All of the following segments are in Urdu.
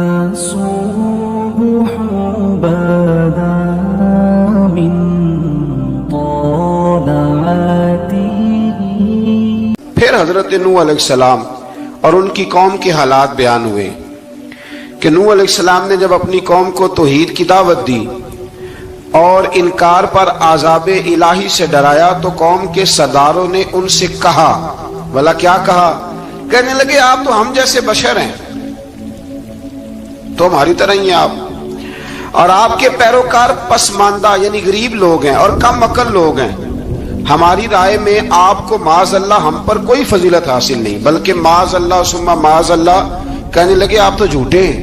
الصبح بدا من طلعته. پھر حضرت نوح علیہ السلام اور ان کی قوم کے حالات بیان ہوئے کہ نوح علیہ السلام نے جب اپنی قوم کو توحید کی دعوت دی اور انکار پر عذاب الہی سے ڈرایا تو قوم کے سرداروں نے ان سے کہا، بھلا کیا کہا؟ کہنے لگے آپ تو ہم جیسے بشر ہیں، تو ہماری طرح ہی ہیں آپ، اور آپ کے پیروکار پسماندہ یعنی غریب لوگ ہیں اور کم عقل لوگ ہیں. ہماری رائے میں آپ کو معاذ اللہ ہم پر کوئی فضیلت حاصل نہیں، بلکہ معاذ اللہ ثم معاذ اللہ. کہنے لگے آپ تو جھوٹے ہیں،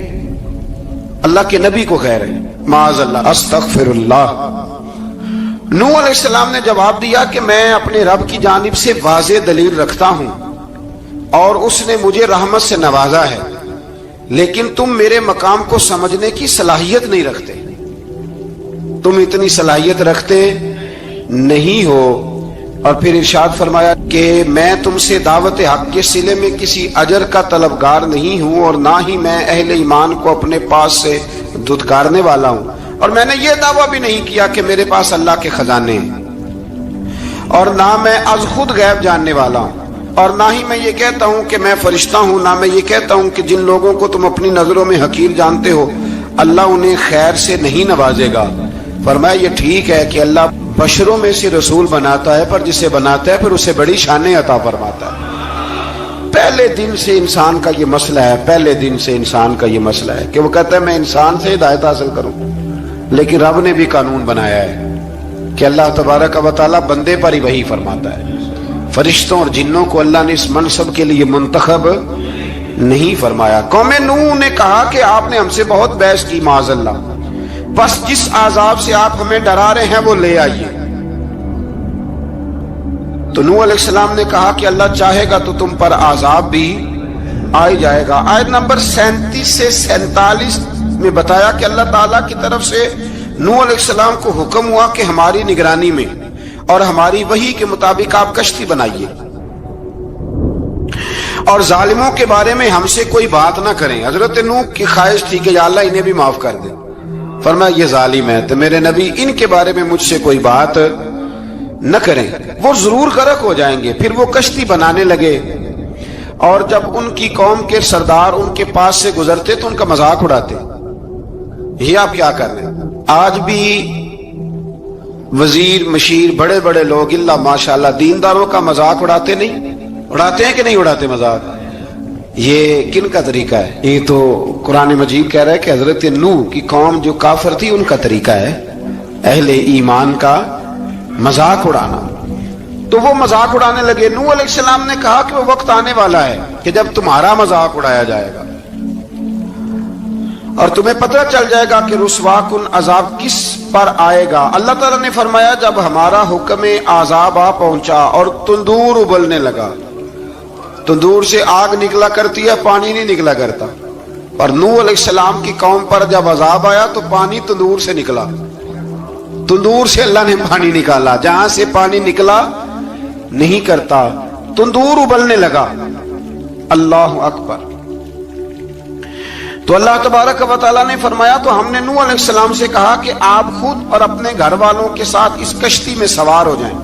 اللہ کے نبی کو کہہ رہے ہیں معاذ اللہ، استغفر اللہ. نوح علیہ السلام نے جواب دیا کہ میں اپنے رب کی جانب سے واضح دلیل رکھتا ہوں اور اس نے مجھے رحمت سے نوازا ہے، لیکن تم میرے مقام کو سمجھنے کی صلاحیت نہیں رکھتے، تم اتنی صلاحیت رکھتے نہیں ہو. اور پھر ارشاد فرمایا کہ میں تم سے دعوت حق کے صلے میں کسی اجر کا طلبگار نہیں ہوں اور نہ ہی میں اہل ایمان کو اپنے پاس سے دھتکارنے والا ہوں، اور میں نے یہ دعویٰ بھی نہیں کیا کہ میرے پاس اللہ کے خزانے ہیں، اور نہ میں از خود غیب جاننے والا ہوں، اور نہ ہی میں یہ کہتا ہوں کہ میں فرشتہ ہوں، نہ میں یہ کہتا ہوں کہ جن لوگوں کو تم اپنی نظروں میں حقیر جانتے ہو اللہ انہیں خیر سے نہیں نوازے گا. فرمایا یہ ٹھیک ہے کہ اللہ بشروں میں سے رسول بناتا ہے، پر جسے بناتا ہے پھر اسے بڑی شانیں عطا فرماتا ہے. پہلے دن سے انسان کا یہ مسئلہ ہے، پہلے دن سے انسان کا یہ مسئلہ ہے کہ وہ کہتا ہے میں انسان سے ہدایت حاصل کروں، لیکن رب نے بھی قانون بنایا ہے کہ اللہ تبارک و تعالیٰ بندے پر ہی وحی فرماتا ہے. فرشتوں اور جنوں کو اللہ نے اس منصب کے لیے منتخب نہیں فرمایا. قوم نوح نے کہا کہ آپ نے ہم سے بہت بحث کی معاذ اللہ، بس جس عذاب سے آپ ہمیں ڈرا رہے ہیں وہ لے آئیے. تو نوح علیہ السلام نے کہا کہ اللہ چاہے گا تو تم پر عذاب بھی آ جائے گا. آیت نمبر 37 سے 47 میں بتایا کہ اللہ تعالیٰ کی طرف سے نوح علیہ السلام کو حکم ہوا کہ ہماری نگرانی میں اور ہماری وحی کے مطابق آپ کشتی بنائیے اور ظالموں کے بارے میں ہم سے کوئی بات نہ کریں. حضرت نوح کی خواہش تھی کہ یا اللہ انہیں بھی معاف کر دے. فرمایا یہ ظالم ہے تو میرے نبی ان کے بارے میں مجھ سے کوئی بات نہ کریں، وہ ضرور غرق ہو جائیں گے. پھر وہ کشتی بنانے لگے اور جب ان کی قوم کے سردار ان کے پاس سے گزرتے تو ان کا مذاق اڑاتے. یہ آپ کیا کر رہے ہیں؟ آج بھی وزیر مشیر بڑے بڑے لوگ اللہ ماشاءاللہ دینداروں کا مذاق اڑاتے نہیں؟ اڑاتے ہیں کہ نہیں اڑاتے مذاق؟ یہ کن کا طریقہ ہے؟ یہ تو قرآن مجید کہہ رہا ہے کہ حضرت نوح کی قوم جو کافر تھی ان کا طریقہ ہے اہل ایمان کا مذاق اڑانا. تو وہ مذاق اڑانے لگے. نوح علیہ السلام نے کہا کہ وہ وقت آنے والا ہے کہ جب تمہارا مذاق اڑایا جائے گا اور تمہیں پتہ چل جائے گا کہ رسوا کن عذاب کس پر آئے گا. اللہ تعالیٰ نے فرمایا جب ہمارا حکم عذاب آ پہنچا اور تندور ابلنے لگا، تندور سے آگ نکلا کرتی ہے، پانی نہیں نکلا کرتا، اور نوح علیہ السلام کی قوم پر جب عذاب آیا تو پانی تندور سے نکلا، تندور سے اللہ نے پانی نکالا، جہاں سے پانی نکلا نہیں کرتا، تندور ابلنے لگا. اللہ اکبر. تو اللہ تبارک و تعالیٰ نے فرمایا تو ہم نے نوح علیہ السلام سے کہا کہ آپ خود اور اپنے گھر والوں کے ساتھ اس کشتی میں سوار ہو جائیں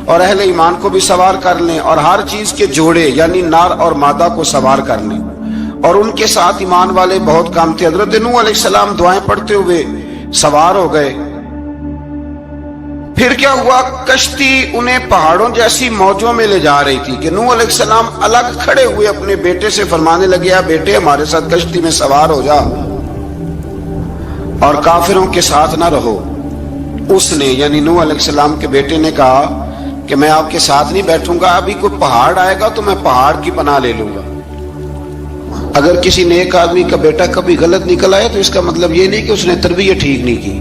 اور اہل ایمان کو بھی سوار کر لیں اور ہر چیز کے جوڑے یعنی نر اور مادہ کو سوار کر لیں. اور ان کے ساتھ ایمان والے بہت کام تھے. حضرت نوح علیہ السلام دعائیں پڑھتے ہوئے سوار ہو گئے. پھر کیا ہوا؟ کشتی انہیں پہاڑوں جیسی موجوں میں لے جا رہی تھی کہ نوح علیہ السلام الگ کھڑے ہوئے اپنے بیٹے سے فرمانے لگے بیٹے ہمارے ساتھ کشتی میں سوار ہو جا اور کافروں کے ساتھ نہ رہو. اس نے یعنی نوح علیہ السلام کے بیٹے نے کہا کہ میں آپ کے ساتھ نہیں بیٹھوں گا، ابھی کوئی پہاڑ آئے گا تو میں پہاڑ کی پناہ لے لوں گا. اگر کسی نیک آدمی کا بیٹا کبھی غلط نکل آیا تو اس کا مطلب یہ نہیں کہ اس نے تربیت ٹھیک نہیں کی.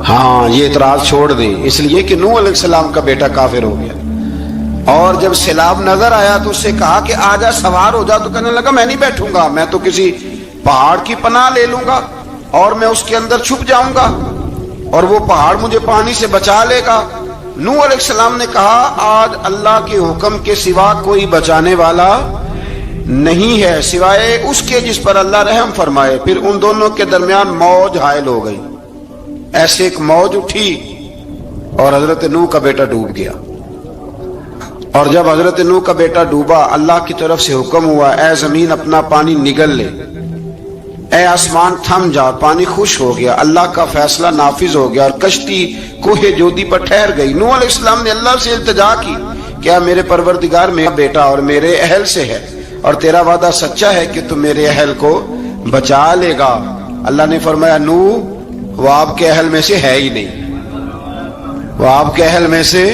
ہاں یہ اعتراض چھوڑ دیں، اس لیے کہ نوح علیہ السلام کا بیٹا کافر ہو گیا اور جب سیلاب نظر آیا تو اس سے کہا کہ آجا سوار ہو جا، تو کہنے لگا میں نہیں بیٹھوں گا، میں تو کسی پہاڑ کی پناہ لے لوں گا اور میں اس کے اندر چھپ جاؤں گا اور وہ پہاڑ مجھے پانی سے بچا لے گا. نوح علیہ السلام نے کہا آج اللہ کے حکم کے سوا کوئی بچانے والا نہیں ہے سوائے اس کے جس پر اللہ رحم فرمائے۔ پھر ان دونوں کے درمیان موج حائل ہو گئی، ایسے ایک موج اٹھی اور حضرت نوح کا بیٹا ڈوب گیا۔ اور جب حضرت نوح کا بیٹا ڈوبا، اللہ کی طرف سے حکم ہوا اے زمین اپنا پانی نگل لے، اے آسمان تھم جا، پانی خوش ہو گیا، اللہ کا فیصلہ نافذ ہو گیا اور کشتی کوہ جودی پر ٹھہر گئی۔ نوح علیہ السلام نے اللہ سے التجا کی، کیا میرے پروردگار میرا بیٹا اور میرے اہل سے ہے اور تیرا وعدہ سچا ہے کہ تم میرے اہل کو بچا لے گا؟ اللہ نے فرمایا نوح وہ آپ کے اہل میں سے ہے ہی نہیں، وہ آپ کے اہل میں سے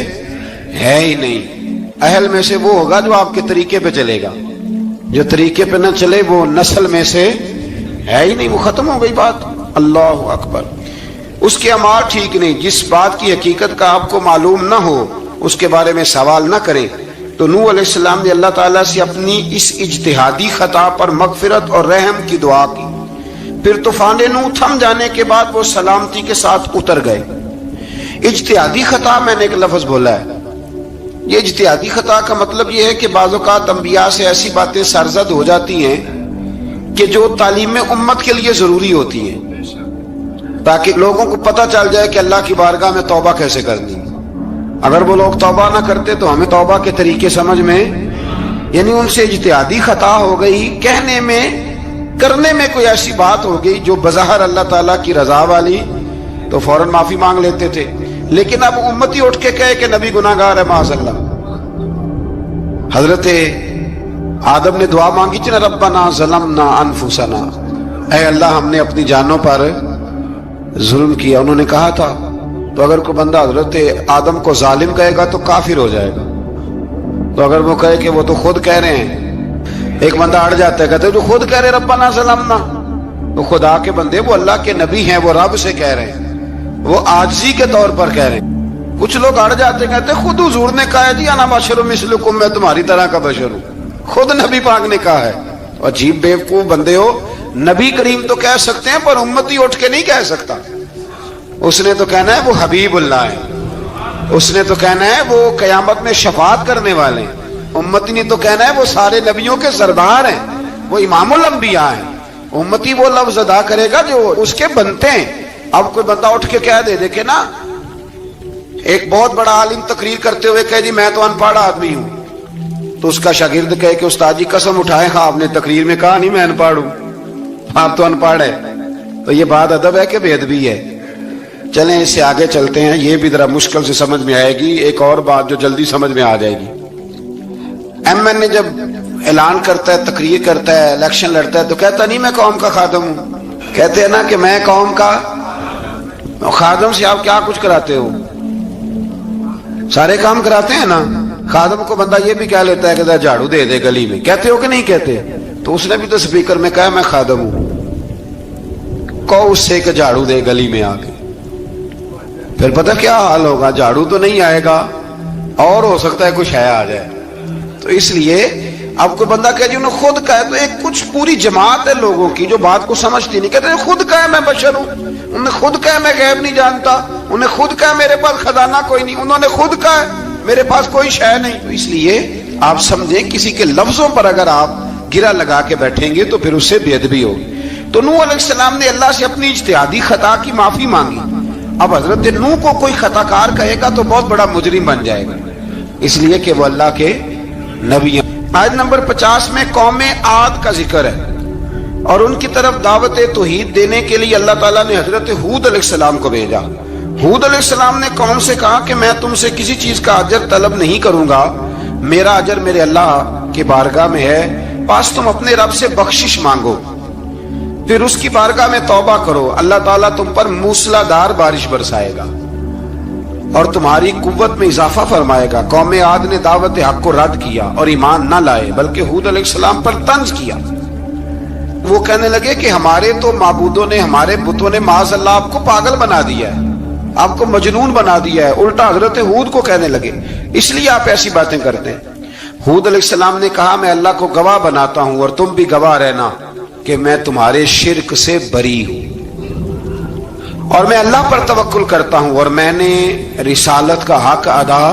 ہے ہی نہیں۔ اہل میں سے وہ ہوگا جو آپ کے طریقے پہ چلے گا، جو طریقے پہ نہ چلے وہ نسل میں سے ہے ہی نہیں، وہ ختم ہو گئی بات۔ اللہ اکبر۔ اس کے اعمال ٹھیک نہیں، جس بات کی حقیقت کا آپ کو معلوم نہ ہو اس کے بارے میں سوال نہ کریں۔ تو نوح علیہ السلام نے اللہ تعالیٰ سے اپنی اس اجتہادی خطا پر مغفرت اور رحم کی دعا کی۔ پھر طوفان نوح تھم جانے کے بعد وہ سلامتی کے ساتھ اتر گئے۔ اجتہادی خطا میں نے ایک لفظ بولا ہے، یہ اجتہادی خطا کا مطلب یہ ہے کہ بعض اوقات انبیاء سے ایسی باتیں سرزد ہو جاتی ہیں کہ جو تعلیم امت کے لیے ضروری ہوتی ہیں، تاکہ لوگوں کو پتہ چل جائے کہ اللہ کی بارگاہ میں توبہ کیسے کرنی۔ اگر وہ لوگ توبہ نہ کرتے تو ہمیں توبہ کے طریقے سمجھ میں، یعنی ان سے اجتہادی خطا ہو گئی، کہنے میں کرنے میں کوئی ایسی بات ہو گئی جو بظاہر اللہ تعالیٰ کی رضا والی، تو فوراً معافی مانگ لیتے تھے۔ لیکن اب امتی اٹھ کے کہے کہ نبی گناہ گار ہے معاذ اللہ۔ حضرت آدم نے دعا مانگی تھی نا، ربنا ظلمنا انفسنا، اے اللہ ہم نے اپنی جانوں پر ظلم کیا۔ انہوں نے کہا تھا تو اگر کوئی بندہ حضرت آدم کو ظالم کہے گا تو کافر ہو جائے گا، تو اگر وہ کہے کہ وہ تو خود کہہ رہے ہیں، ایک بندہ اڑ جاتا ہے کہتے تو خود کہہ رہے ربنا ظلمنا، تو خدا کے بندے وہ اللہ کے نبی ہیں، وہ رب سے کہہ رہے ہیں، وہ عاجزی کے طور پر کہہ رہے ہیں۔ کچھ لوگ اڑ جاتے کہتے خود حضور نے کہا ہے جی انا بشر مثلکم، میں تمہاری طرح کا بشر ہوں، خود نبی پاک نے کہا ہے۔ عجیب بیوقوف بندے ہو، نبی کریم تو کہہ سکتے ہیں پر امتی اٹھ کے نہیں کہہ سکتا۔ اس نے تو کہنا ہے وہ حبیب اللہ ہے، اس نے تو کہنا ہے وہ قیامت میں شفاعت کرنے والے ہیں، امتی نے تو کہنا ہے وہ سارے نبیوں کے سردار ہیں، وہ امام الانبیاء ہیں۔ امتی وہ لفظ ادا کرے گا جو اس کے بنتے ہیں۔ اب کوئی بندہ اٹھ کے کہہ دے دیکھے نا، ایک بہت بڑا عالم تقریر کرتے ہوئے کہے جی میں تو ان پڑھ آدمی ہوں، تو اس کا شاگرد کہے کہ استاد جی قسم اٹھائے ہاں آپ نے تقریر میں کہا نہیں میں ان پڑھ ہوں، آپ تو ان پڑھ ہے، تو یہ بات ادب ہے کہ بے ادبی ہے؟ چلیں اس سے آگے چلتے ہیں، یہ بھی ذرا مشکل سے سمجھ میں آئے گی۔ ایک اور بات جو جلدی سمجھ میں آ جائے گی، ایم این اے جب اعلان کرتا ہے، تقریر کرتا ہے، الیکشن لڑتا ہے تو کہتا نہیں میں قوم کا خادم ہوں، کہتے ہیں نا کہ میں قوم کا خادم سے آپ کیا کچھ کراتے ہو؟ سارے کام کراتے ہیں نا۔ خادم کو بندہ یہ بھی کہہ لیتا ہے کہ جھاڑو دے دے گلی میں، کہتے ہو کہ نہیں کہتے؟ تو اس نے بھی تو سپیکر میں کہا میں خادم ہوں، کہو اس سے کہ جھاڑو دے گلی میں آ کے، پھر پتہ کیا حال ہوگا؟ جھاڑو تو نہیں آئے گا اور ہو سکتا ہے کچھ ہے آ جائے۔ تو اس لیے اب کوئی بندہ کہے جی انہوں نے خود کہا، تو ایک کچھ پوری جماعت ہے لوگوں کی جو بات کو سمجھتی نہیں، کہتے ہیں خود کہا میں بشر ہوں، انہوں نے خود کہا میں غیب نہیں جانتا، انہوں نے خود کہا میرے پاس خزانہ کوئی نہیں، انہوں نے خود کہا میرے پاس کوئی شے نہیں۔ تو اس لیے آپ سمجھیں کسی کے لفظوں پر اگر آپ گرا لگا کے بیٹھیں گے تو پھر اس سے بے ادبی ہوگی۔ تو نوح علیہ السلام نے اللہ سے اپنی اجتہادی خطا کی معافی مانگی۔ اب حضرت نوح کو کوئی خطا کار کہے گا تو بہت بڑا مجرم بن جائے گا، اس لیے کہ وہ اللہ کے نبی ہیں۔ آیت نمبر 50 میں قوم عاد کا ذکر ہے اور ان کی طرف دعوت توحید دینے کے لیے اللہ تعالیٰ نے حضرت ہود علیہ السلام کو بھیجا۔ ہود علیہ السلام نے قوم سے کہا کہ میں تم سے کسی چیز کا اجر طلب نہیں کروں گا، میرا اجر میرے اللہ کی بارگاہ میں ہے، بس تم اپنے رب سے بخشش مانگو، پھر اس کی بارگاہ میں توبہ کرو، اللہ تعالیٰ تم پر موسلا دار بارش برسائے گا اور تمہاری قوت میں اضافہ فرمائے گا۔ قوم عاد نے دعوت حق کو رد کیا اور ایمان نہ لائے، بلکہ ہود علیہ السلام پر طنز کیا۔ وہ کہنے لگے کہ ہمارے تو معبودوں نے، ہمارے بتوں نے معاذ اللہ آپ کو پاگل بنا دیا ہے، آپ کو مجنون بنا دیا ہے۔ الٹا حضرت ہود کو کہنے لگے اس لیے آپ ایسی باتیں کرتے ہیں۔ ہود علیہ السلام نے کہا میں اللہ کو گواہ بناتا ہوں اور تم بھی گواہ رہنا کہ میں تمہارے شرک سے بری ہوں اور میں اللہ پر توکل کرتا ہوں اور میں نے رسالت کا حق ادا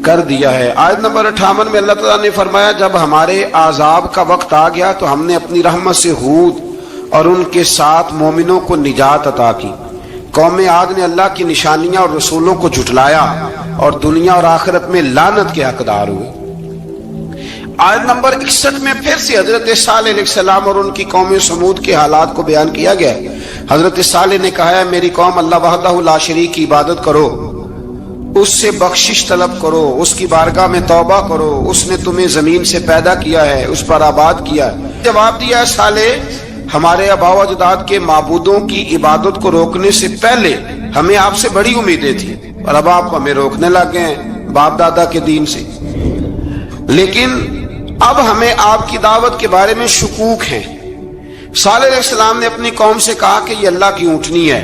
کر دیا ہے۔ آیت نمبر 58 میں اللہ تعالیٰ نے فرمایا جب ہمارے عذاب کا وقت آ گیا تو ہم نے اپنی رحمت سے ہود اور ان کے ساتھ مومنوں کو نجات عطا کی۔ قوم عاد نے اللہ کی نشانیاں اور رسولوں کو جھٹلایا اور دنیا اور آخرت میں لعنت کے حقدار ہوئے۔ آیت نمبر 61 میں پھر سے حضرت صالح علیہ السلام اور ان کی قوم سمود کے حالات کو بیان کیا گیا ہے۔ حضرت صالح نے کہا ہے میری قوم اللہ وحدہ لا شریک کی عبادت کرو، اس سے بخشش طلب کرو، اس کی بارگاہ میں توبہ کرو، اس نے تمہیں زمین سے پیدا کیا ہے، اس پر آباد کیا ہے۔ جواب دیا ہے صالح ہمارے آباء و اجداد کے معبودوں کی عبادت کو روکنے سے پہلے ہمیں آپ سے بڑی امیدیں تھیں اور اب آپ ہمیں روکنے لگ گئے ہیں باپ دادا کے دین سے، لیکن اب ہمیں آپ کی دعوت کے بارے میں شکوک ہیں۔ صالح علیہ السلام نے اپنی قوم سے کہا کہ یہ اللہ کی اونٹنی ہے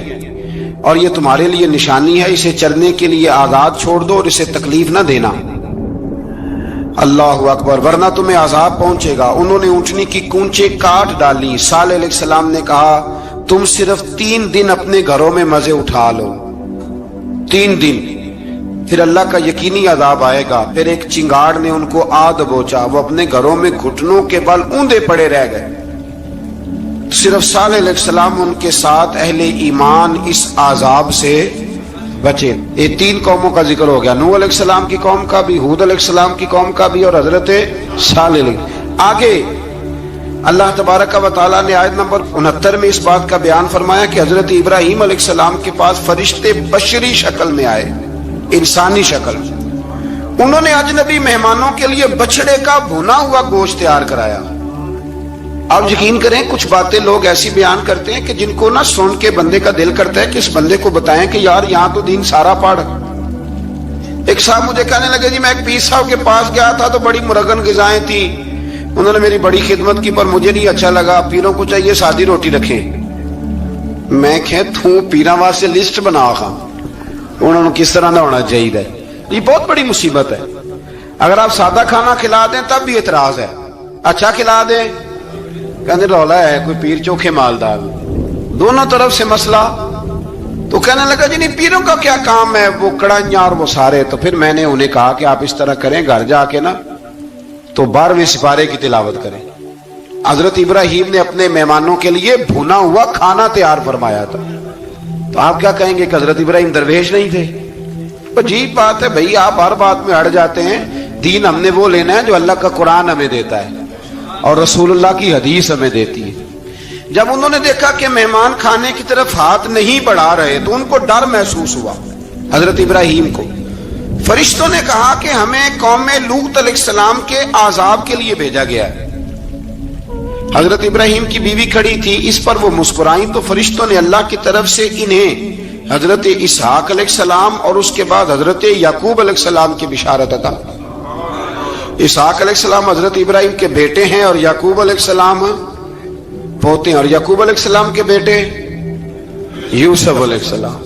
اور یہ تمہارے لیے نشانی ہے، اسے چرنے کے لیے آزاد چھوڑ دو اور اسے تکلیف نہ دینا۔ اللہ اکبر، ورنہ تمہیں عذاب پہنچے گا۔ انہوں نے اونٹنی کی کونچیں کاٹ ڈالی۔ صالح علیہ السلام نے کہا تم صرف 3 دن اپنے گھروں میں مزے اٹھا لو، 3 دن، پھر اللہ کا یقینی عذاب آئے گا۔ پھر ایک چنگاڑ نے ان کو آ دبوچا، وہ اپنے گھروں میں گھٹنوں کے بل اوندے پڑے رہ گئے۔ صرف صالح علیہ السلام ان کے ساتھ اہل ایمان اس عذاب سے بچے۔ یہ 3 قوموں کا ذکر ہو گیا، نوح علیہ السلام کی قوم کا بھی، ہود علیہ السلام کی قوم کا بھی اور حضرت صالح علیہ۔ آگے اللہ تبارک و تعالیٰ نے آیت نمبر 69 میں اس بات کا بیان فرمایا کہ حضرت ابراہیم علیہ السلام کے پاس فرشتے بشری شکل میں آئے، انسانی شکل۔ انہوں نے اجنبی مہمانوں کے لیے بچڑے کا بھنا ہوا گوشت تیار کرایا۔ آپ یقین کریں کچھ باتیں لوگ ایسی بیان کرتے ہیں کہ جن کو نہ سن کے بندے کا دل کرتا ہے کہ اس بندے کو بتائیں کہ یار یہاں تو دین سارا پڑھ۔ ایک صاحب مجھے کہنے لگے جی میں ایک پیر صاحب کے پاس گیا تھا تو بڑی مرغن غذائیں تھیں، انہوں نے میری بڑی خدمت کی پر مجھے نہیں اچھا لگا، پیروں کو چاہیے سادی روٹی رکھیں۔ میں کہ تو پیراں واسطے لسٹ بنا خاں انہوں نے کس طرح نہ ہونا چاہیے۔ یہ بہت بڑی مصیبت ہے، اگر آپ سادہ کھانا کھلا دیں تب بھی اعتراض ہے، اچھا کھلا دیں کہنے رولا ہے کوئی پیر چوکھے مالدار، دونوں طرف سے مسئلہ۔ تو کہنے لگا جی نہیں پیروں کا کیا کام ہے، وہ کڑائیاں اور وہ سارے۔ تو پھر میں نے انہیں کہا کہ آپ اس طرح کریں گھر جا کے نا تو 12ویں سپارے کی تلاوت کریں۔ حضرت ابراہیم نے اپنے مہمانوں کے لیے بھونا ہوا کھانا تیار فرمایا تھا۔ تو آپ کیا کہیں گے کہ حضرت ابراہیم درویش نہیں تھے؟ عجیب بات ہے بھائی، آپ ہر بات میں اڑ جاتے ہیں۔ دین ہم نے وہ لینا ہے جو اللہ کا قرآن ہمیں دیتا ہے اور رسول اللہ کی حدیث ہمیں دیتی ہے۔ جب انہوں نے دیکھا کہ مہمان کھانے کی طرف ہاتھ نہیں بڑھا رہے تو ان کو ڈر محسوس ہوا۔ حضرت ابراہیم کو فرشتوں نے کہا کہ ہمیں قوم لوط علیہ السلام کے عذاب کے لیے بھیجا گیا ہے۔ حضرت ابراہیم کی بیوی کھڑی تھی، اس پر وہ مسکرائیں تو فرشتوں نے اللہ کی طرف سے انہیں حضرت اسحاق علیہ السلام اور اس کے بعد حضرت یعقوب علیہ السلام کی بشارت عطا۔ اسحاق علیہ السلام حضرت ابراہیم کے بیٹے ہیں اور یعقوب علیہ السلام پوتے ہیں، اور یعقوب علیہ السلام کے بیٹے یوسف علیہ السلام۔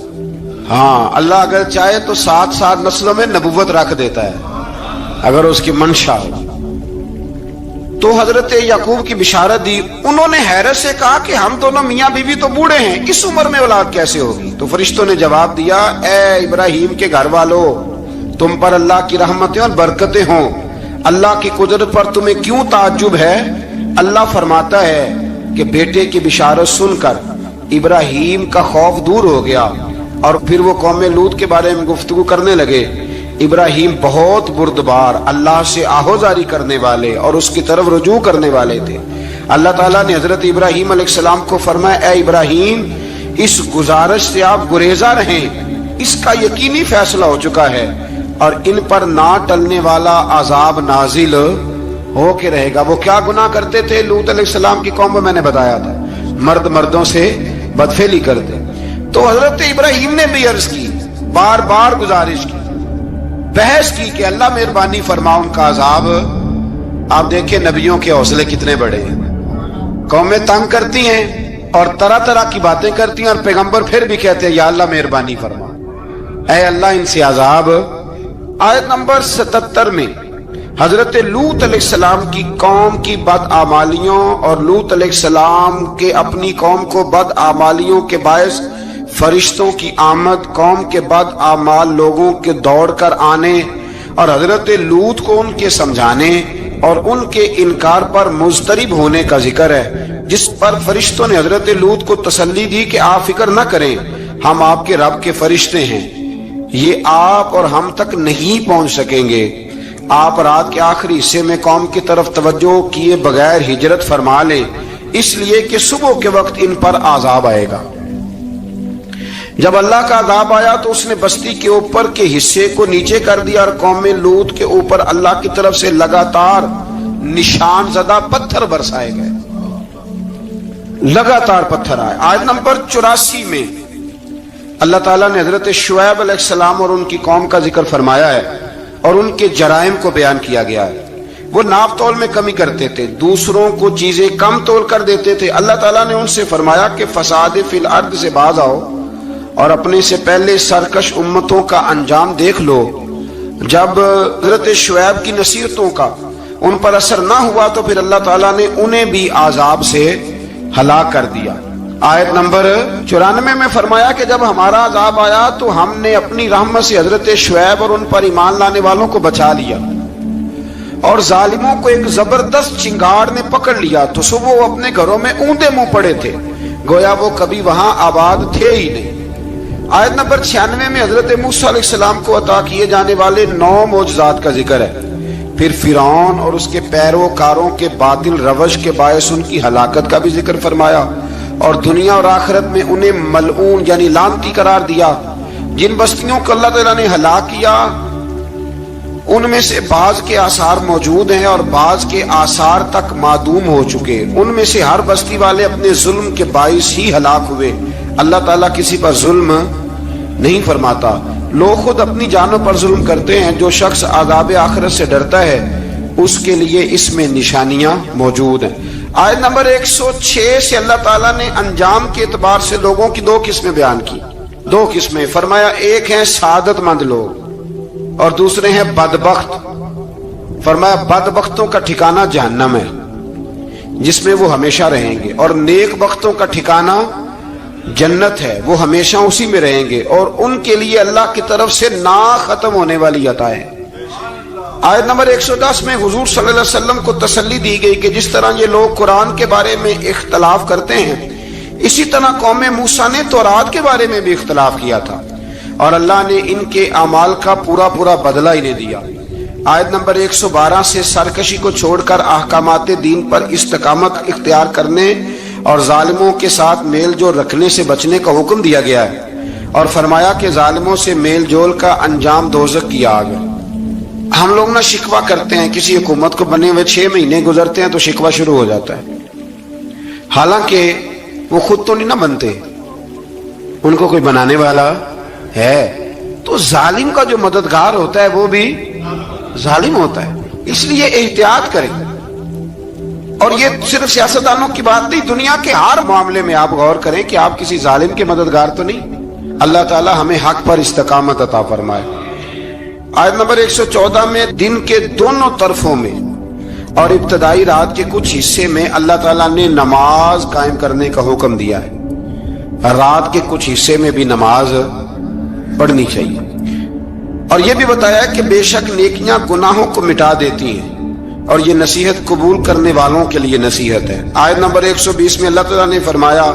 ہاں اللہ اگر چاہے تو 7 نسلوں میں نبوت رکھ دیتا ہے اگر اس کی منشا ہو۔ تو حضرت یعقوب کی بشارت دی۔ انہوں نے حیرت سے کہا کہ ہم دونوں میاں بیوی تو بوڑھے ہیں، اس عمر میں اولاد کیسے ہوگی؟ تو فرشتوں نے جواب دیا اے ابراہیم کے گھر والو، تم پر اللہ کی رحمتیں اور برکتیں ہوں، اللہ کی قدرت پر تمہیں کیوں تعجب ہے؟ اللہ فرماتا ہے کہ بیٹے کی بشارت سن کر ابراہیم کا خوف دور ہو گیا اور پھر وہ قوم لوط کے بارے میں گفتگو کرنے لگے۔ ابراہیم بہت بردبار، اللہ سے آہوزاری کرنے والے اور اس کی طرف رجوع کرنے والے تھے۔ اللہ تعالیٰ نے حضرت ابراہیم علیہ السلام کو فرمایا اے ابراہیم اس گزارش سے آپ گریزاں رہیں، اس کا یقینی فیصلہ ہو چکا ہے اور ان پر نہ ٹلنے والا عذاب نازل ہو کے رہے گا۔ وہ کیا گناہ کرتے تھے لوط علیہ السلام کی قوم میں نے بتایا تھا، مرد مردوں سے بدفعلی کرتے۔ تو حضرت ابراہیم نے بھی عرض کی، بار بار گزارش کی، بحث کی کہ اللہ مہربانی فرما ان کا عذاب۔ آپ دیکھیں نبیوں کے حوصلے کتنے بڑے ہیں، قومیں تنگ کرتی ہیں اور طرح طرح کی باتیں کرتی ہیں اور پیغمبر پھر بھی کہتے ہیں یا اللہ مہربانی فرما، اے اللہ ان سے عذاب۔ آیت نمبر 77 میں حضرت لوط علیہ السلام کی قوم کی بدعمالیوں اور لوط علیہ السلام کے اپنی قوم کو بدعمالیوں کے باعث فرشتوں کی آمد، قوم کے بدعمال لوگوں کے دوڑ کر آنے اور حضرت لوط کو ان کے سمجھانے اور ان کے انکار پر مضطرب ہونے کا ذکر ہے، جس پر فرشتوں نے حضرت لوط کو تسلی دی کہ آپ فکر نہ کریں، ہم آپ کے رب کے فرشتے ہیں، یہ آپ اور ہم تک نہیں پہنچ سکیں گے۔ آپ رات کے آخری حصے میں قوم کی طرف توجہ کیے بغیر ہجرت فرما لیں، اس لیے کہ صبح کے وقت ان پر عذاب آئے گا۔ جب اللہ کا عذاب آیا تو اس نے بستی کے اوپر کے حصے کو نیچے کر دیا اور قوم لوط کے اوپر اللہ کی طرف سے لگاتار نشان زدہ پتھر برسائے گئے، لگاتار پتھر آئے۔ آیت نمبر 84 میں اللہ تعالیٰ نے حضرت شعیب علیہ السلام اور ان کی قوم کا ذکر فرمایا ہے اور ان کے جرائم کو بیان کیا گیا ہے۔ وہ ناپ تول میں کمی کرتے تھے، دوسروں کو چیزیں کم تول کر دیتے تھے۔ اللہ تعالیٰ نے ان سے فرمایا کہ فساد فی الارض سے باز آؤ اور اپنے سے پہلے سرکش امتوں کا انجام دیکھ لو۔ جب حضرت شعیب کی نصیحتوں کا ان پر اثر نہ ہوا تو پھر اللہ تعالیٰ نے انہیں بھی عذاب سے ہلاک کر دیا۔ آیت نمبر 94 میں فرمایا کہ جب ہمارا عذاب آیا تو ہم نے اپنی رحمت سے حضرت شعیب اور ان پر ایمان لانے والوں کو بچا لیا، اور ظالموں کو ایک زبردست چنگاڑ نے پکڑ لیا تو صبح وہ اپنے گھروں میں اوندا منہ پڑے تھے، گویا وہ کبھی وہاں آباد تھے ہی نہیں۔ آیت نمبر 96 میں حضرت موسیٰ علیہ السلام کو عطا کیے جانے والے 9 معجزات کا ذکر ہے۔ پھر فرعون اور اس کے پیروکاروں کے باطل روش کے باعث ان کی ہلاکت کا بھی ذکر فرمایا، اور دنیا اور آخرت میں انہیں ملعون یعنی لعنتی قرار دیا۔ جن بستیوں کو اللہ تعالیٰ نے ہلاک کیا ان میں سے بعض کے آثار موجود ہیں اور بعض کے آثار تک معدوم ہو چکے۔ ان میں سے ہر بستی والے اپنے ظلم کے باعث ہی ہلاک ہوئے۔ اللہ تعالیٰ کسی پر ظلم نہیں فرماتا، لوگ خود اپنی جانوں پر ظلم کرتے ہیں۔ جو شخص عذاب آخرت سے ڈرتا ہے اس کے لیے اس میں نشانیاں موجود ہیں۔ آیت نمبر 106 سے اللہ تعالیٰ نے انجام کے اعتبار سے لوگوں کی 2 قسمیں بیان کی۔ 2 قسمیں فرمایا، ایک ہیں سعادت مند لوگ اور دوسرے ہیں بدبخت۔ فرمایا بدبختوں کا ٹھکانہ جہنم ہے جس میں وہ ہمیشہ رہیں گے، اور نیک بختوں کا ٹھکانہ جنت ہے، وہ ہمیشہ اسی میں رہیں گے، اور ان کے لیے اللہ کی طرف سے نا ختم ہونے والی عطائیں۔ آیت نمبر 110 میں حضور صلی اللہ علیہ وسلم کو تسلی دی گئی کہ جس طرح یہ لوگ قرآن کے بارے میں اختلاف کرتے ہیں، اسی طرح قوم موسیٰ نے تورات کے بارے میں بھی اختلاف کیا تھا، اور اللہ نے ان کے اعمال کا پورا بدلہ انہیں دیا۔ آیت نمبر 112 سے سرکشی کو چھوڑ کر احکامات دین پر استقامت اختیار کرنے اور ظالموں کے ساتھ میل جول رکھنے سے بچنے کا حکم دیا گیا ہے، اور فرمایا کہ ظالموں سے میل جول کا انجام دوزخ کی آگ ہے۔ ہم لوگ نہ شکوہ کرتے ہیں، کسی حکومت کو بنے ہوئے 6 مہینے گزرتے ہیں تو شکوہ شروع ہو جاتا ہے، حالانکہ وہ خود تو نہیں نہ بنتے، ان کو کوئی بنانے والا ہے۔ تو ظالم کا جو مددگار ہوتا ہے وہ بھی ظالم ہوتا ہے، اس لیے احتیاط کریں۔ اور یہ صرف سیاستدانوں کی بات نہیں، دنیا کے ہر معاملے میں آپ غور کریں کہ آپ کسی ظالم کے مددگار تو نہیں۔ اللہ تعالی ہمیں حق پر استقامت عطا فرمائے۔ آیت نمبر 114 میں دن کے دونوں طرفوں میں اور ابتدائی رات کے کچھ حصے میں اللہ تعالیٰ نے نماز قائم کرنے کا حکم دیا ہے۔ رات کے کچھ حصے میں بھی نماز پڑھنی چاہیے، اور یہ بھی بتایا کہ بے شک نیکیاں گناہوں کو مٹا دیتی ہیں، اور یہ نصیحت قبول کرنے والوں کے لیے نصیحت ہے۔ آیت نمبر 120 میں اللہ تعالیٰ نے فرمایا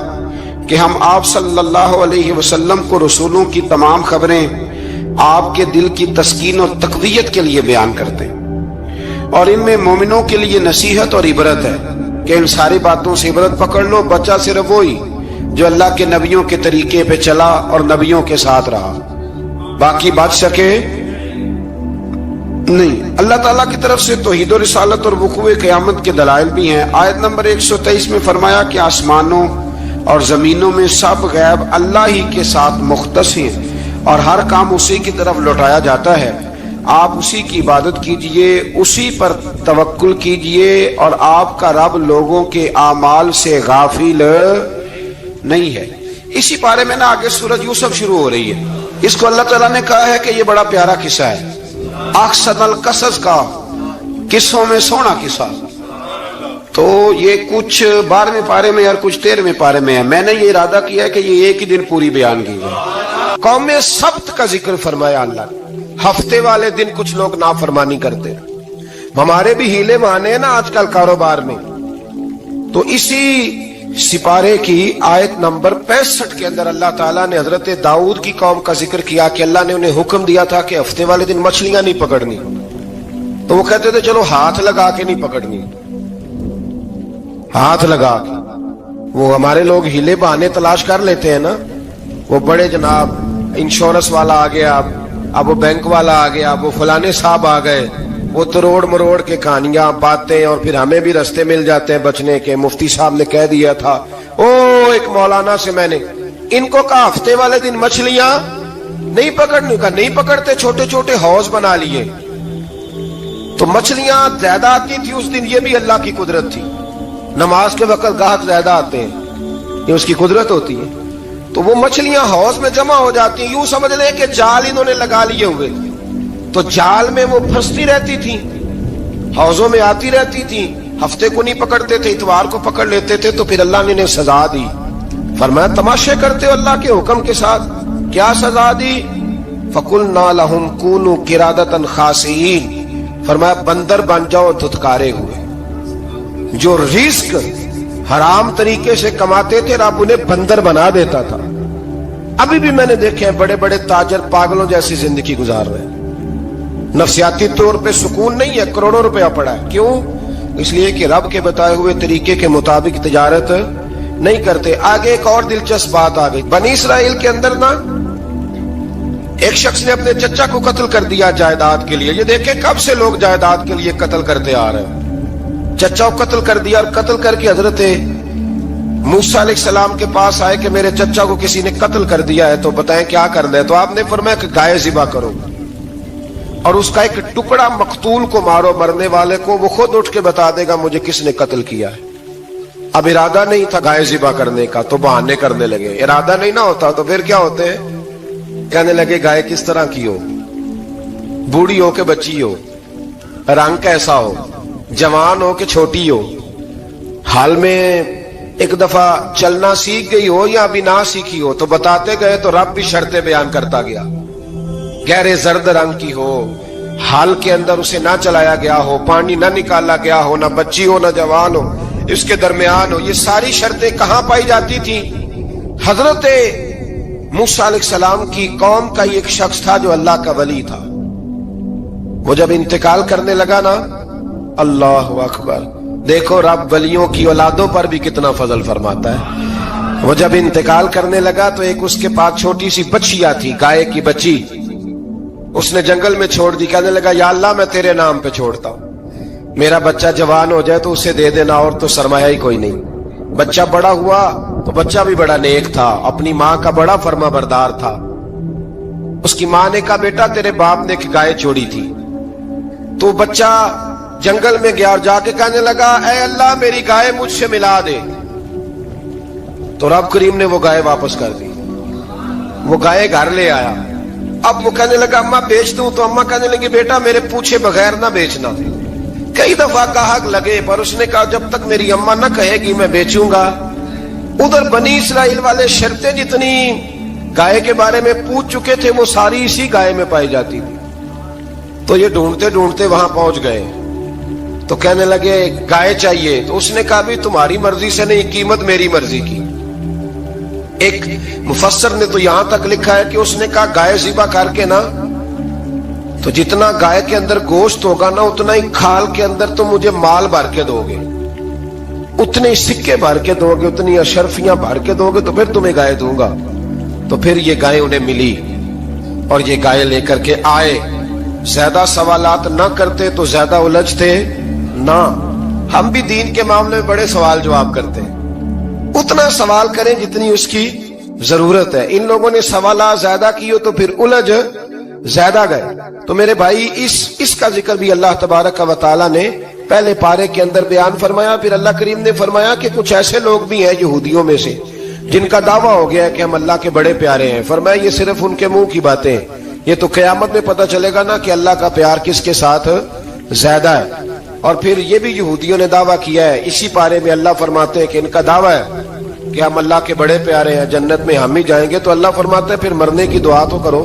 کہ ہم آپ صلی اللہ علیہ وسلم کو رسولوں کی تمام خبریں آپ کے دل کی تسکین اور تقویت کے لیے بیان کرتے ہیں، اور ان میں مومنوں کے لیے نصیحت اور عبرت ہے کہ ان ساری باتوں سے عبرت پکڑ لو۔ بچہ صرف وہی جو اللہ کے نبیوں کے طریقے پہ چلا اور نبیوں کے ساتھ رہا، باقی بچ سکے نہیں۔ اللہ تعالیٰ کی طرف سے توحید و رسالت اور وقوع قیامت کے دلائل بھی ہیں۔ آیت نمبر 123 میں فرمایا کہ آسمانوں اور زمینوں میں سب غیب اللہ ہی کے ساتھ مختص ہیں، اور ہر کام اسی کی طرف لوٹایا جاتا ہے۔ آپ اسی کی عبادت کیجئے، اسی پر توکل کیجئے، اور آپ کا رب لوگوں کے اعمال سے غافل نہیں ہے۔ اسی بارے میں نا آگے سورۃ یوسف شروع ہو رہی ہے، اس کو اللہ تعالیٰ نے کہا ہے کہ یہ بڑا پیارا قصہ ہے، احسن القصص کا، قصوں میں سونا قصہ۔ تو یہ کچھ 12ویں پارے میں اور کچھ 13ویں پارے میں ہے۔ میں نے یہ ارادہ کیا ہے کہ یہ ایک ہی دن پوری بیان کی جائے۔ قوم سبت کا ذکر فرمایا اللہ نے، ہفتے والے دن کچھ لوگ نافرمانی کرتے ہیں. ہمارے بھی ہیلے بہانے ہیں نا آج کل کاروبار میں. تو اسی سپارے کی آیت نمبر 65 کے اندر اللہ تعالیٰ نے حضرت داؤد کی قوم کا ذکر کیا کہ اللہ نے انہیں حکم دیا تھا کہ ہفتے والے دن مچھلیاں نہیں پکڑنی. تو وہ کہتے تھے چلو ہاتھ لگا کے نہیں پکڑنی, ہاتھ لگا کے. وہ ہمارے لوگ ہیلے بہانے تلاش کر لیتے ہیں نا. وہ بڑے جناب انشورنس والا آ گیا, اب وہ بینک والا آ گیا, اب وہ فلانے صاحب آ گئے, وہ تروڑ مروڑ کے کہانیاں باتیں, اور پھر ہمیں بھی رستے مل جاتے ہیں بچنے کے. مفتی صاحب نے کہہ دیا تھا, ایک مولانا سے میں نے ان کو کہا ہفتے والے دن مچھلیاں نہیں پکڑنے کا. نہیں پکڑتے, چھوٹے چھوٹے حوض بنا لیے. تو مچھلیاں زیادہ آتی تھی اس دن, یہ بھی اللہ کی قدرت تھی. نماز کے وقت گاہک زیادہ آتے ہیں, یہ اس کی قدرت ہوتی ہے. تو وہ مچھلیاں حوض میں جمع ہو جاتی ہیں. یوں سمجھ لیں کہ جال انہوں نے لگا لیے ہوئے, تو جال میں وہ پھنستی رہتی تھی, حوضوں میں آتی رہتی تھی. ہفتے کو نہیں پکڑتے تھے, اتوار کو پکڑ لیتے تھے. تو پھر اللہ نے انہیں سزا دی. فرمایا تماشے کرتے ہو اللہ کے حکم کے ساتھ. کیا سزا دی؟ فَقُلْنَا لَهُمْ كُونُوا قِرَادَةً خَاسِئِينَ. فرمایا بندر بن جاؤ دھتکارے ہوئے. جو رزق حرام طریقے سے کماتے تھے رب انہیں بندر بنا دیتا تھا. ابھی بھی میں نے دیکھے ہیں بڑے بڑے تاجر پاگلوں جیسی زندگی گزار رہے ہیں. نفسیاتی طور پہ سکون نہیں ہے, کروڑوں روپیہ پڑا ہے. کیوں؟ اس لیے کہ رب کے بتائے ہوئے طریقے کے مطابق تجارت نہیں کرتے. آگے ایک اور دلچسپ بات آ گئی. بنی اسرائیل کے اندر نا ایک شخص نے اپنے چچا کو قتل کر دیا جائیداد کے لیے. یہ دیکھیں کب سے لوگ جائیداد کے لیے قتل کرتے آ رہے ہیں. چچا کو قتل کر دیا, اور قتل کر کے حضرت موسیٰ علیہ السلام کے پاس آئے کہ میرے چچا کو کسی نے قتل کر دیا ہے, تو بتائیں کیا کرنا ہے. تو آپ نے فرمایا کہ گائے ذبح کرو, اور اس کا ایک ٹکڑا مقتول کو مارو, مرنے والے کو. وہ خود اٹھ کے بتا دے گا مجھے کس نے قتل کیا ہے. اب ارادہ نہیں تھا گائے ذبح کرنے کا, تو بہانے کرنے لگے. ارادہ نہیں نہ ہوتا تو پھر کیا ہوتے ہیں, کہنے لگے گائے کس طرح کی ہو, بوڑھی ہو کہ بچی ہو, رنگ کیسا ہو, جوان ہو کہ چھوٹی ہو, حال میں ایک دفعہ چلنا سیکھ گئی ہو یا ابھی نہ سیکھی ہو. تو بتاتے گئے تو رب بھی شرطیں بیان کرتا گیا. گہرے زرد رنگ کی ہو, حال کے اندر اسے نہ چلایا گیا ہو, پانی نہ نکالا گیا ہو, نہ بچی ہو نہ جوان ہو, اس کے درمیان ہو. یہ ساری شرطیں کہاں پائی جاتی تھی؟ حضرت موسیٰ علیہ السلام کی قوم کا ایک شخص تھا جو اللہ کا ولی تھا. وہ جب انتقال کرنے لگا نا, اللہ اکبر, دیکھو رب ولیوں کی اولادوں پر بھی کتنا فضل فرماتا ہے. وہ جب انتقال کرنے لگا تو ایک اس کے پاس چھوٹی سی بچیا تھی, گائے کی بچی. اس نے جنگل میں چھوڑ دی. کہنے لگا یا اللہ میں تیرے نام پہ چھوڑتا ہوں, میرا بچہ جوان ہو جائے تو اسے دے دینا, اور تو سرمایہ ہی کوئی نہیں. بچہ بڑا ہوا تو بچہ بھی بڑا نیک تھا, اپنی ماں کا بڑا فرما بردار تھا. اس کی ماں نے کہا بیٹا تیرے باپ نے ایک گائے چھوڑی تھی. تو بچہ جنگل میں گیا اور جا کے کہنے لگا اے اللہ میری گائے مجھ سے ملا دے. تو رب کریم نے وہ گائے واپس کر دی. وہ گائے گھر لے آیا. اب وہ کہنے لگا اماں بیچ دوں, تو اماں کہنے لگی بیٹا میرے پوچھے بغیر نہ بیچنا. کئی دفعہ گاہک لگے, پر اس نے کہا جب تک میری اماں نہ کہے گی میں بیچوں گا. ادھر بنی اسرائیل والے شرطیں جتنی گائے کے بارے میں پوچھ چکے تھے وہ ساری اسی گائے میں پائی جاتی تھی. تو یہ ڈھونڈتے ڈھونڈتے وہاں پہنچ گئے. تو کہنے لگے گائے چاہیے. تو اس نے کہا بھی تمہاری مرضی سے نہیں, قیمت میری مرضی کی. ایک مفسر نے تو یہاں تک لکھا ہے کہ اس نے کہا گائے ذبح کر کے نا, تو جتنا گائے کے اندر گوشت ہوگا نا اتنا ہی کھال کے اندر تو مجھے مال بھر کے دو گے, اتنے سکے بھر کے دو گے, اتنی اشرفیاں بھر کے دو گے, تو پھر تمہیں گائے دوں گا. تو پھر یہ گائے انہیں ملی اور یہ گائے لے کر کے آئے. زیادہ سوالات نہ کرتے تو زیادہ الجھتے نہ. ہم بھی دین کے معاملے میں بڑے سوال جواب کرتے ہیں, اتنا سوال کریں جتنی اس کی ضرورت ہے. ان لوگوں نے سوالات زیادہ کیے تو پھر الجھ زیادہ گئے. تو میرے بھائی اس کا ذکر بھی اللہ تبارک و تعالی نے پہلے پارے کے اندر بیان فرمایا. پھر اللہ کریم نے فرمایا کہ کچھ ایسے لوگ بھی ہیں یہودیوں میں سے جن کا دعویٰ ہو گیا ہے کہ ہم اللہ کے بڑے پیارے ہیں. فرمایا یہ صرف ان کے منہ کی باتیں ہیں, یہ تو قیامت میں پتہ چلے گا نا کہ اللہ کا پیار کس کے ساتھ زیادہ ہے. اور پھر یہ بھی یہودیوں نے دعویٰ کیا ہے. اسی پارے میں اللہ فرماتے ہیں کہ ان کا دعویٰ ہے کہ ہم اللہ کے بڑے پیارے ہیں, جنت میں ہم ہی جائیں گے. تو اللہ فرماتے ہیں پھر مرنے کی دعا تو کرو.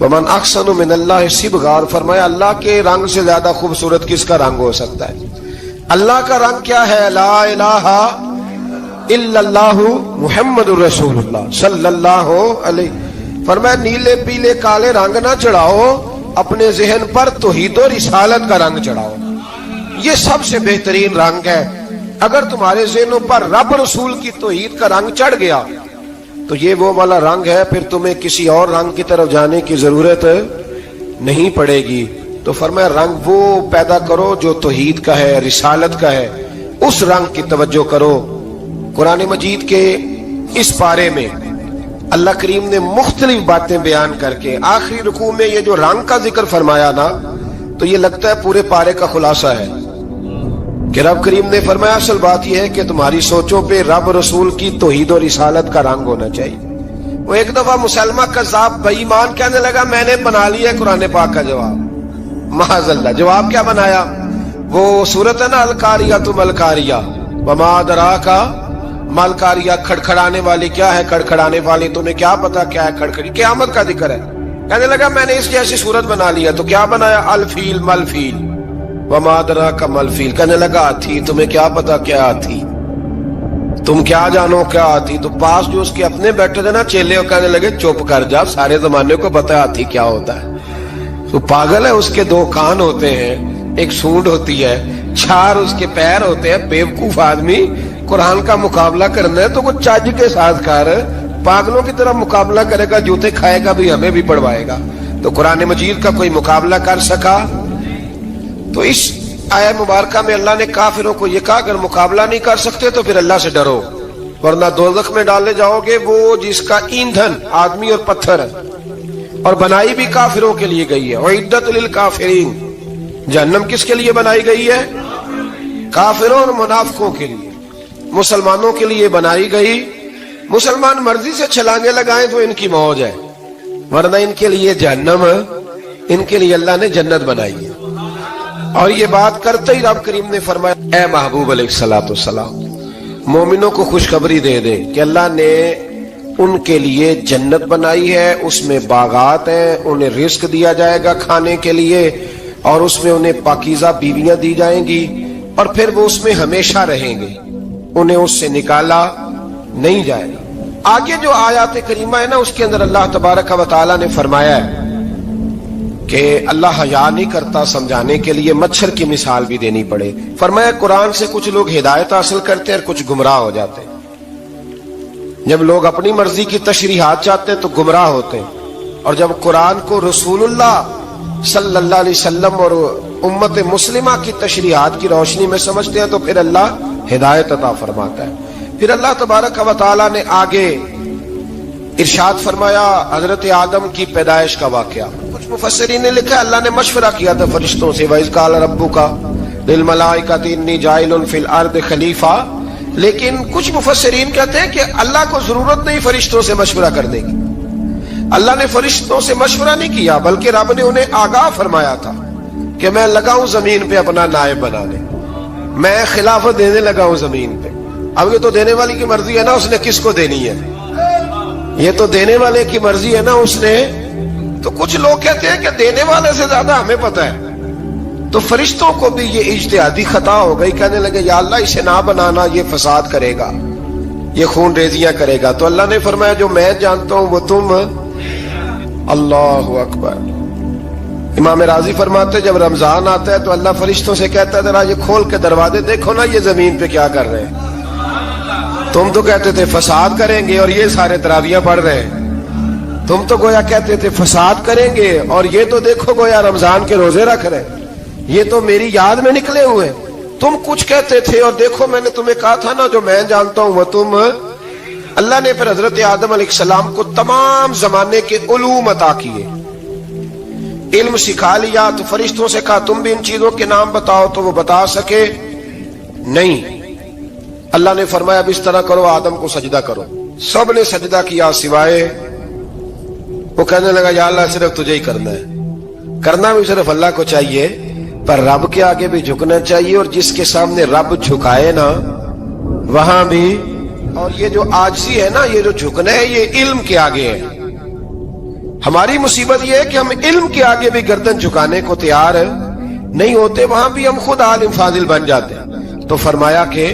ومن احسن من اللہ صبغا، اور فرمایا اللہ کے رنگ سے زیادہ خوبصورت کس کا رنگ ہو سکتا ہے؟ اللہ کا رنگ کیا ہے؟ لا الہ الا اللہ محمد الرسول اللہ صلی اللہ علیہ۔ فرمایا نیلے پیلے کالے رنگ نہ چڑھاؤ، اپنے ذہن پر توحید و رسالت کا رنگ چڑھاؤ، یہ سب سے بہترین رنگ ہے۔ اگر تمہارے ذہنوں پر رب رسول کی توحید کا رنگ چڑھ گیا تو یہ وہ والا رنگ ہے، پھر تمہیں کسی اور رنگ کی طرف جانے کی ضرورت نہیں پڑے گی۔ تو فرمایا رنگ وہ پیدا کرو جو توحید کا ہے، رسالت کا ہے، اس رنگ کی توجہ کرو۔ قرآن مجید کے اس پارے میں اللہ کریم نے مختلف باتیں بیان کر کے آخری رکوع میں یہ جو رنگ کا ذکر فرمایا نا، تو یہ لگتا ہے پورے پارے کا خلاصہ ہے کہ رب کریم نے فرمایا اصل بات یہ ہے کہ تمہاری سوچوں پہ رب رسول کی توحید و رسالت کا رنگ ہونا چاہیے۔ وہ ایک دفعہ مسلمہ کذاب بے ایمان کہنے لگا میں نے بنا لیا قرآن پاک کا جواب، معاذ اللہ۔ جواب کیا بنایا؟ وہ سورت ہے نا القاریہ تم القاریہ وما ادراک ما القاریہ، کھڑکھڑانے والی کیا ہے؟ کھڑکھڑانے والی تمہیں کیا پتا کیا ہے؟ کھڑکھڑی قیامت کا ذکر ہے۔ کہنے لگا میں نے اس جیسی صورت بنا لیا، تو کیا بنایا؟ الفیل ملفیل وما ادراک ما الفیل۔ کہنے لگا ہاتھی، تمہیں کیا پتا کیا ہاتھی؟ تم کیا جانو کیا ہاتھی؟ تو پاس جو اس کے اپنے بیٹھے تھے نا چیلے، وہ کہنے لگے چپ کر جا، سارے زمانے کو پتا ہے ہاتھی کیا ہوتا ہے۔ تو پاگل ہے، اس کے دو کان ہوتے ہیں، ایک سونڈ ہوتی ہے، چار اس کے پیر ہوتے ہیں۔ بیوقوف آدمی قرآن کا مقابلہ کرنا ہے تو وہ چج کے ساتھ کر، پاگلوں کی طرح مقابلہ کرے گا، جوتے کھائے گا بھی ہمیں بھی پڑھوائے گا۔ تو قرآن مجید کا کوئی مقابلہ کر سکا؟ تو اس آیہ مبارکہ میں اللہ نے کافروں کو یہ کہا اگر مقابلہ نہیں کر سکتے تو پھر اللہ سے ڈرو، ورنہ دوزخ میں ڈالے جاؤ گے، وہ جس کا ایندھن آدمی اور پتھر ہے، اور بنائی بھی کافروں کے لیے گئی ہے۔ اعدت للکافرین، جہنم کس کے لیے بنائی گئی ہے؟ کافروں اور منافقوں کے لیے۔ مسلمانوں کے لیے بنائی گئی، مسلمان مرضی سے چھلانگے لگائیں تو ان کی موج ہے، ورنہ ان کے لیے جہنم، ان کے لیے اللہ نے جنت بنائی ہے۔ اور یہ بات کرتے ہی رب کریم نے فرمایا اے محبوب علیہ الصلوۃ والسلام، مومنوں کو خوشخبری دے دے کہ اللہ نے ان کے لیے جنت بنائی ہے، اس میں باغات ہیں، انہیں رزق دیا جائے گا کھانے کے لیے، اور اس میں انہیں پاکیزہ بیویاں دی جائیں گی، اور پھر وہ اس میں ہمیشہ رہیں گے، انہیں اس سے نکالا نہیں جائے گا۔ آگے جو آیات کریمہ ہے نا، اس کے اندر اللہ تبارک و تعالی نے فرمایا ہے کہ اللہ حیا نہیں کرتا سمجھانے کے لیے مچھر کی مثال بھی دینی پڑے۔ فرمایا قرآن سے کچھ لوگ ہدایت حاصل کرتے ہیں اور کچھ گمراہ ہو جاتے ہیں۔ جب لوگ اپنی مرضی کی تشریحات چاہتے ہیں تو گمراہ ہوتے ہیں، اور جب قرآن کو رسول اللہ صلی اللہ علیہ وسلم اور امت مسلمہ کی تشریحات کی روشنی میں سمجھتے ہیں تو پھر اللہ ہدایت عطا فرماتا ہے۔ پھر اللہ تبارک و تعالی نے آگے ارشاد فرمایا حضرت آدم کی پیدائش کا واقعہ۔ کچھ مفسرین نے لکھا اللہ نے مشورہ کیا تھا فرشتوں سے، وَإِذْ قَالَ رَبُّكَ لِلْمَلَائِكَةِ إِنِّي جَاعِلٌ فِي الْأَرْضِ خَلِيفَةً، لیکن کچھ مفسرین کہتے ہیں کہ اللہ کو ضرورت نہیں فرشتوں سے مشورہ کرنے کی، اللہ نے فرشتوں سے مشورہ نہیں کیا، بلکہ رب نے انہیں آگاہ فرمایا تھا کہ میں لگا ہوں زمین پہ اپنا نائب بنانے، میں خلافت دینے لگا ہوں زمین پہ۔ اب یہ تو دینے والی کی مرضی ہے نا، اس نے کس کو دینی ہے، یہ تو دینے والے کی مرضی ہے نا اس نے۔ تو کچھ لوگ کہتے ہیں کہ دینے والے سے زیادہ ہمیں پتہ ہے، تو فرشتوں کو بھی یہ اجتہادی خطا ہو گئی، کہنے لگے یا اللہ اسے نہ بنانا، یہ فساد کرے گا، یہ خون ریزیاں کرے گا۔ تو اللہ نے فرمایا جو میں جانتا ہوں وہ تم، اللہ اکبر۔ امام راضی فرماتے جب رمضان آتا ہے تو اللہ فرشتوں سے کہتا ہے ذرا یہ کھول کے دروازے دیکھو نا، یہ زمین پہ کیا کر رہے ہیں، تم تو کہتے تھے فساد کریں گے اور یہ سارے تراویحیں پڑھ رہے ہیں، تم تو گویا کہتے تھے فساد کریں گے اور یہ تو دیکھو گویا رمضان کے روزے رکھ رہے ہیں، یہ تو میری یاد میں نکلے ہوئے، تم کچھ کہتے تھے اور دیکھو میں نے تمہیں کہا تھا نا جو میں جانتا ہوں وہ تم۔ اللہ نے پھر حضرت آدم علیہ السلام کو تمام زمانے کے علوم عطا کیے، علم سکھا لیا۔ تو فرشتوں سے کہا تم بھی ان چیزوں کے نام بتاؤ، تو وہ بتا سکے نہیں۔ اللہ نے فرمایا اب اس طرح کرو آدم کو سجدہ کرو، سب نے سجدہ کیا سوائے، وہ کہنے لگا یا اللہ صرف تجھے ہی کرنا ہے، کرنا بھی صرف اللہ کو چاہیے، پر رب کے آگے بھی جھکنا چاہیے، اور جس کے سامنے رب جھکائے نا وہاں بھی۔ اور یہ جو عاجزی ہے نا، یہ جو جھکنا ہے یہ علم کے آگے ہے، ہماری مصیبت یہ ہے کہ ہم علم کے آگے بھی گردن جھکانے کو تیار نہیں ہوتے، وہاں بھی ہم خود عالم فاضل بن جاتے ہیں۔ تو فرمایا کہ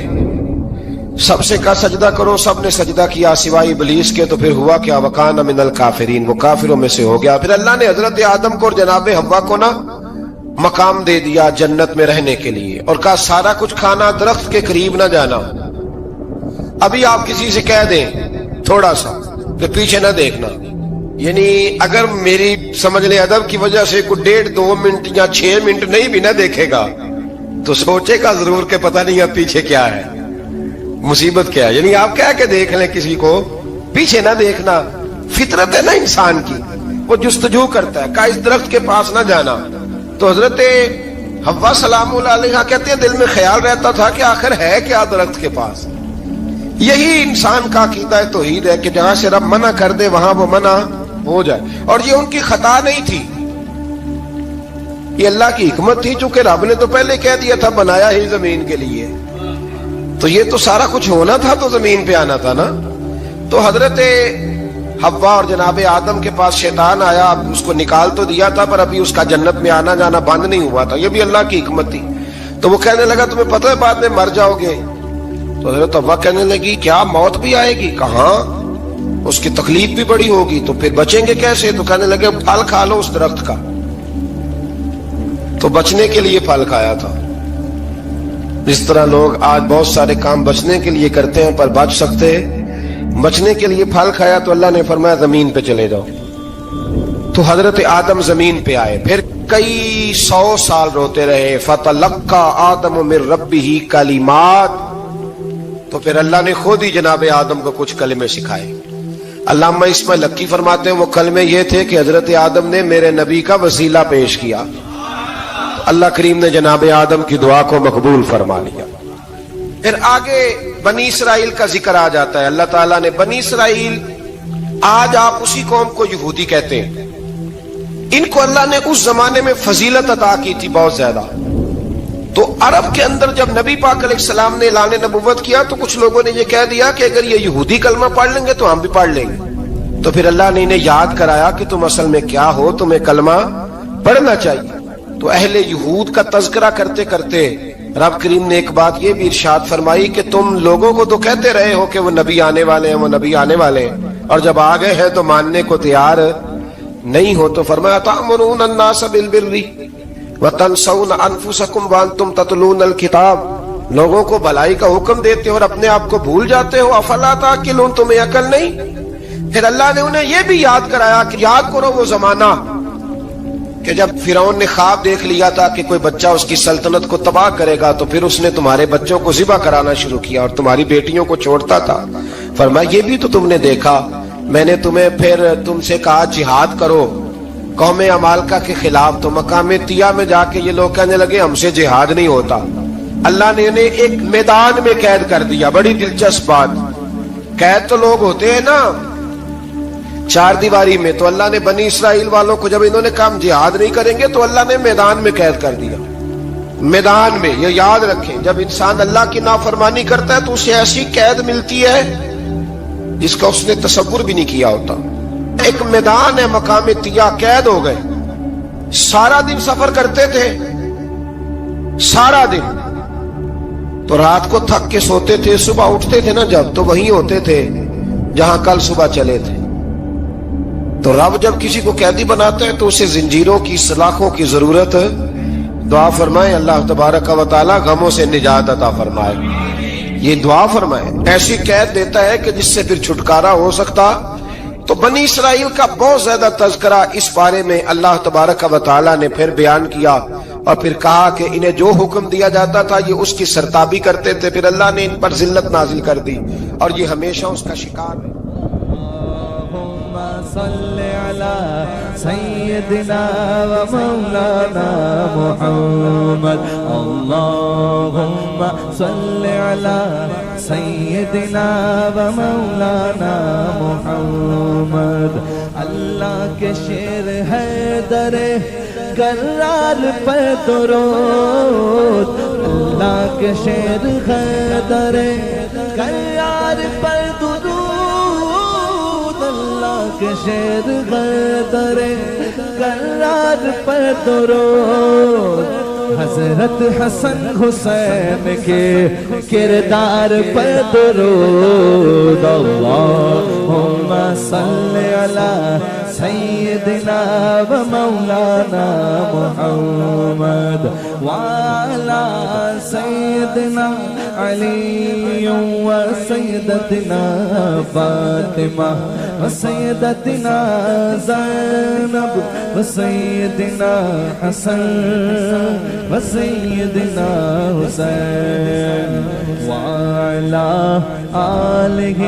سب سے کا سجدہ کرو، سب نے سجدہ کیا سوائے ابلیس کے، تو پھر ہوا کیا؟ وکان من الکافرین، وہ کافروں میں سے ہو گیا۔ پھر اللہ نے حضرت آدم کو اور جناب حوا کو نا مقام دے دیا جنت میں رہنے کے لیے، اور کہا سارا کچھ کھانا، درخت کے قریب نہ جانا۔ ابھی آپ کسی سے کہہ دیں تھوڑا سا کہ پیچھے نہ دیکھنا، یعنی اگر میری سمجھ لے ادب کی وجہ سے کوئی 1.5-2 منٹ یا 6 منٹ نہیں بھی نہ دیکھے گا تو سوچے گا ضرور کہ پتہ نہیں اب پیچھے کیا ہے، مصیبت کیا ہے۔ یعنی آپ کہہ کے دیکھ لیں کسی کو، پیچھے نہ دیکھنا فطرت ہے نا انسان کی، وہ جستجو کرتا ہے، کہا اس درخت کے پاس نہ جانا۔ تو حضرت حوا سلام اللہ علیہ کہتے ہیں دل میں خیال رہتا تھا کہ آخر ہے کیا درخت کے پاس۔ یہی انسان کا عقیدہ توحید ہے کہ جہاں سے رب منع کر دے وہاں وہ منع ہو جائے، اور یہ ان کی خطا نہیں تھی، یہ اللہ کی حکمت تھی، چونکہ رب نے تو پہلے کہہ دیا تھا بنایا ہی زمین کے لیے، تو یہ تو سارا کچھ ہونا تھا تو زمین پہ آنا تھا نا۔ تو حضرت حوا اور جناب آدم کے پاس شیطان آیا، اب اس کو نکال تو دیا تھا پر ابھی اس کا جنت میں آنا جانا بند نہیں ہوا تھا، یہ بھی اللہ کی حکمت تھی۔ تو وہ کہنے لگا تمہیں پتہ ہے بعد میں مر جاؤ گے؟ تو حضرت حوا کہنے لگی کیا موت بھی آئے گی؟ کہاں، اس کی تکلیف بھی بڑی ہوگی، تو پھر بچیں گے کیسے؟ تو کہنے لگے پھل کھا لو اس درخت کا۔ تو بچنے کے لیے پھل کھایا تھا۔ جس طرح لوگ آج بہت سارے کام بچنے کے لیے کرتے ہیں پر بچ سکتے، بچنے کے لیے پھل کھایا تو اللہ نے فرمایا زمین پہ چلے جاؤ۔ تو حضرت آدم زمین پہ آئے، پھر کئی 100 سال روتے رہے۔ فَتَلَقَّى آدَمُ مِن رَبِّهِ کَلِمَاتٍ، تو پھر اللہ نے خود ہی جناب آدم کو کچھ کلمے سکھائے۔ علامہ اسماعیل حقی فرماتے ہیں وہ کلمے یہ تھے کہ حضرت آدم نے میرے نبی کا وسیلہ پیش کیا، اللہ کریم نے جناب آدم کی دعا کو مقبول فرما لیا۔ پھر آگے بنی اسرائیل کا ذکر آ جاتا ہے۔ اللہ تعالیٰ نے بنی اسرائیل، آج آپ اسی قوم کو یہودی کہتے ہیں، ان کو اللہ نے اس زمانے میں فضیلت عطا کی تھی بہت زیادہ۔ تو عرب کے اندر جب نبی پاک علیہ السلام نے اعلان نبوت کیا تو کچھ لوگوں نے یہ کہہ دیا کہ اگر یہ یہودی کلمہ پڑھ لیں گے تو ہم بھی پڑھ لیں گے۔ تو پھر اللہ نے انہیں یاد کرایا کہ تم اصل میں کیا ہو، تمہیں کلمہ پڑھنا چاہیے۔ تو اہل یہود کا تذکرہ کرتے کرتے رب کریم نے ایک بات یہ بھی ارشاد فرمائی کہ تم لوگوں کو تو کہتے رہے ہو کہ وہ نبی آنے والے ہیں، وہ نبی آنے والے ہیں، اور جب آ گئے ہیں تو ماننے کو تیار نہیں ہو۔ تو فرمایا تأمرون الناس بالبر وتنسون انفسکم وانتم تتلون الکتاب، لوگوں کو بھلائی کا حکم دیتے ہو اور اپنے آپ کو بھول جاتے ہو۔ افلا تعقلون، تمہیں عقل نہیں؟ پھر اللہ نے انہیں یہ بھی یاد کرایا کہ یاد کرو وہ زمانہ کہ جب فرعون نے خواب دیکھ لیا تھا کہ کوئی بچہ اس کی سلطنت کو تباہ کرے گا، تو پھر اس نے تمہارے بچوں کو ذبح کرانا شروع کیا اور تمہاری بیٹیوں کو چھوڑتا تھا۔ فرمایا یہ بھی تو تم نے دیکھا، میں نے تمہیں پھر تم سے کہا جہاد کرو قوم عمالقہ کے خلاف، تو مقام طیہ میں جا کے یہ لوگ کہنے لگے ہم سے جہاد نہیں ہوتا۔ اللہ نے انہیں ایک میدان میں قید کر دیا۔ بڑی دلچسپ بات، قید تو لوگ ہوتے ہیں نا چار دیواری میں، تو اللہ نے بنی اسرائیل والوں کو جب انہوں نے کہا ہم جہاد نہیں کریں گے تو اللہ نے میدان میں قید کر دیا۔ میدان میں، یہ یاد رکھیں، جب انسان اللہ کی نافرمانی کرتا ہے تو اسے ایسی قید ملتی ہے جس کا اس نے تصور بھی نہیں کیا ہوتا۔ ایک میدان ہے مقام طیہ، قید ہو گئے، سارا دن سفر کرتے تھے، سارا دن، تو رات کو تھک کے سوتے تھے، صبح اٹھتے تھے نا جب، تو وہیں ہوتے تھے جہاں کل صبح چلے تھے۔ تو رب جب کسی کو قیدی بناتا ہے تو اسے زنجیروں کی، سلاخوں کی ضرورت، دعا فرمائے اللہ تبارک و تعالی غموں سے نجات عطا فرمائے، یہ دعا فرمائے۔ ایسی قید دیتا ہے کہ جس سے پھر چھٹکارا ہو سکتا۔ تو بنی اسرائیل کا بہت زیادہ تذکرہ اس بارے میں اللہ تبارک و تعالی نے پھر بیان کیا، اور پھر کہا کہ انہیں جو حکم دیا جاتا تھا یہ اس کی سرتابی کرتے تھے، پھر اللہ نے ان پر ذلت نازل کر دی اور یہ ہمیشہ اس کا شکار ہے۔ صل علی سیدنا و مولانا محمد، اللہم صل علی سیدنا و مولانا محمد۔ اللہ کے شیر ہے در کرار پر درود، اللہ کے شیر ہے در کرار پر درود، اللہ کے شیر حیدر کرار پر درود حضرت حسن حسین کے کردار پر درود اللہم صلی علی سیدنا و مولانا محمد وعلی سیدنا علی و سیدتنا فاطمہ و سیدتنا زینب و سیدنا حسن و سیدنا حسین وعلی آلہ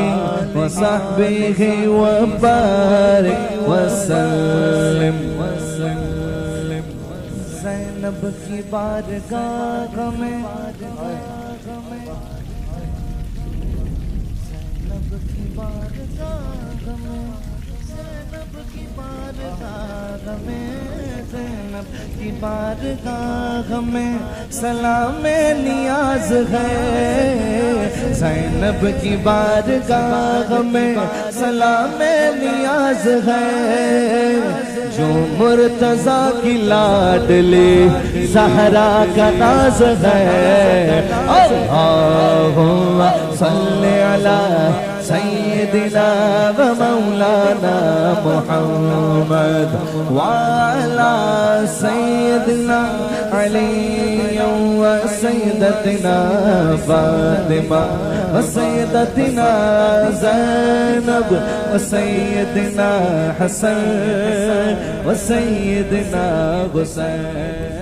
و صحبہ و بارک وسلم زینب کی بارگاہ میں زینب کی بارگاہ میں زینب کی بارگاہ میں زینب کی بارگاہ میں سلام نیاز ہے زینب کی بارگاہ میں سلام نیاز ہے جو مرتضیٰ کی لاڈلی زہرا کا ناز ہے اللہم صلی علی سیدنا و مولانا محمد وعلی سیدنا علی و سیدتنا فاطمہ و سیدتنا زینب و سیدنا حسن و سیدنا حسین